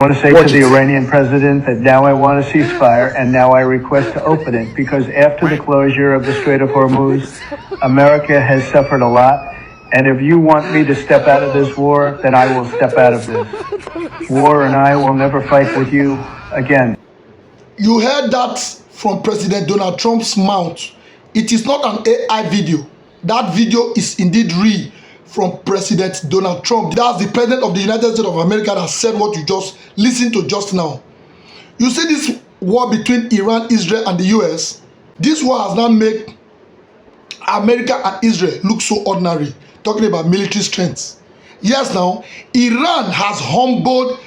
I want to say to the Iranian president that now I want a ceasefire and now I request to open it, because after the closure of the Strait of Hormuz, America has suffered a lot. And if you want me to step out of this war, then I will step out of this war, and I will never fight with you again. You heard that from President Donald Trump's mouth. It is not an AI video. That video is indeed real from President Donald Trump. That's the President of the United States of America that said what you just listened to just now. You see this war between Iran, Israel, and the US? This war has now made America and Israel look so ordinary, talking about military strength. Yes, now, Iran has humbled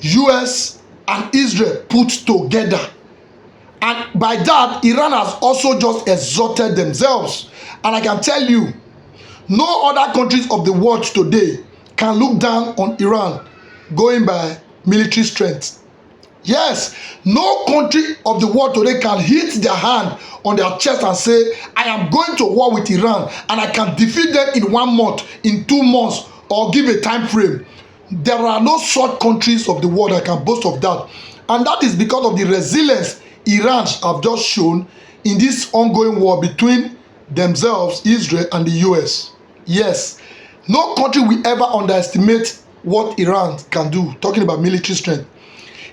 US and Israel put together. And by that, Iran has also just exalted themselves. And I can tell you, no other countries of the world today can look down on Iran going by military strength. Yes, no country of the world today can hit their hand on their chest and say, I am going to war with Iran and I can defeat them in 1 month, in 2 months, or give a time frame. There are no such countries of the world that can boast of that. And that is because of the resilience Iran have just shown in this ongoing war between themselves, Israel, and the US. Yes, no country will ever underestimate what Iran can do, talking about military strength.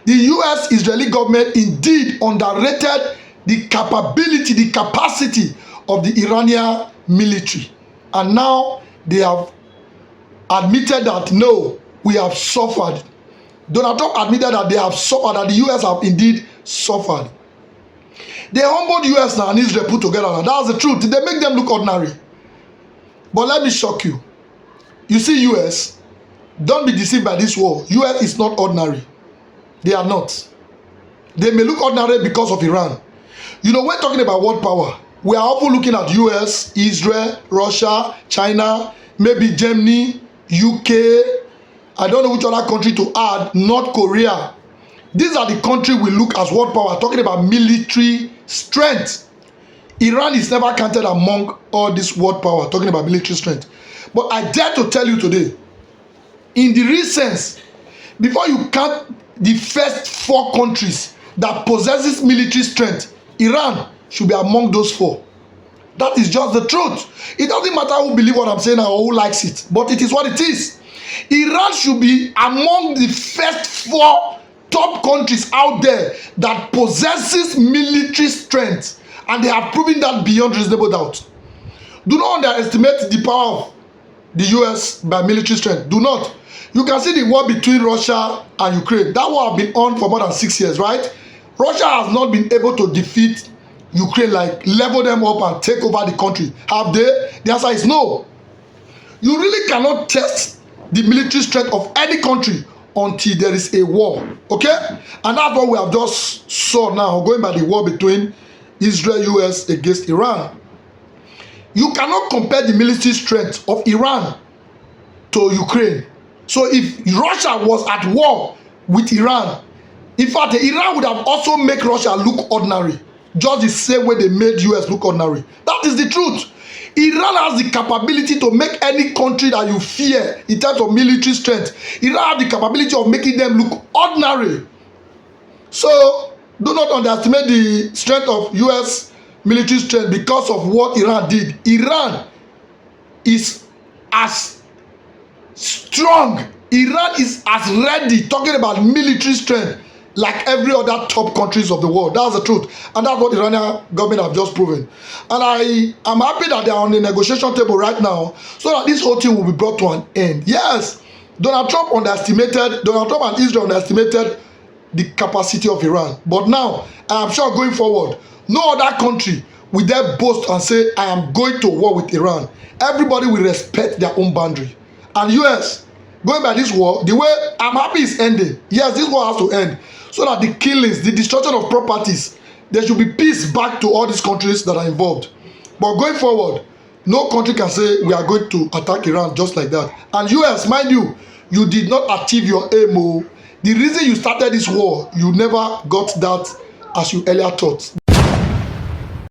The US-Israeli government indeed underrated the capability, the capacity of the Iranian military. And now they have admitted that, no, we have suffered. Donald Trump admitted that they have suffered, that the US have indeed suffered. They humbled US now and Israel put together. Now that's the truth. They make them look ordinary. But let me shock you. You see, US, don't be deceived by this war. US is not ordinary. They are not. They may look ordinary because of Iran. You know, we're talking about world power. We are often looking at US, Israel, Russia, China, maybe Germany, UK. I don't know which other country to add, North Korea. These are the countries we look as world power, talking about military strength. Iran is never counted among all this world power, talking about military strength. But I dare to tell you today, in the recent, before you count the first 4 countries that possesses military strength, Iran should be among those 4. That is just the truth. It doesn't matter who believes what I'm saying or who likes it, but it is what it is. Iran should be among the first 4 top countries out there that possesses military strength, and they have proven that beyond reasonable doubt. Do not underestimate the power of the US by military strength. Do not. You can see the war between Russia and Ukraine. That war has been on for more than 6 years, right? Russia has not been able to defeat Ukraine, like level them up and take over the country. Have they? The answer is no. You really cannot test the military strength of any country until there is a war, okay? And that's what we have just saw now, going by the war between Israel, US against Iran. You cannot compare the military strength of Iran to Ukraine. So if Russia was at war with Iran, in fact, Iran would have also made Russia look ordinary, just the same way they made US look ordinary. That is the truth. Iran has the capability to make any country that you fear in terms of military strength. Iran has the capability of making them look ordinary. So do not underestimate the strength of US military strength because of what Iran did. Iran is as strong. Iran is as ready, talking about military strength, like every other top countries of the world. That's the truth. And that's what the Iranian government have just proven. And I am happy that they are on the negotiation table right now so that this whole thing will be brought to an end. Yes, Donald Trump and Israel underestimated the capacity of Iran. But now, I am sure going forward, no other country will dare boast and say, I am going to war with Iran. Everybody will respect their own boundary. And US, going by this war, the way I'm happy is ending. Yes, this war has to end. So that the killings, the destruction of properties, there should be peace back to all these countries that are involved. But going forward, no country can say we are going to attack Iran just like that. And US, mind you, you did not achieve your aim. The reason you started this war, you never got that as you earlier thought.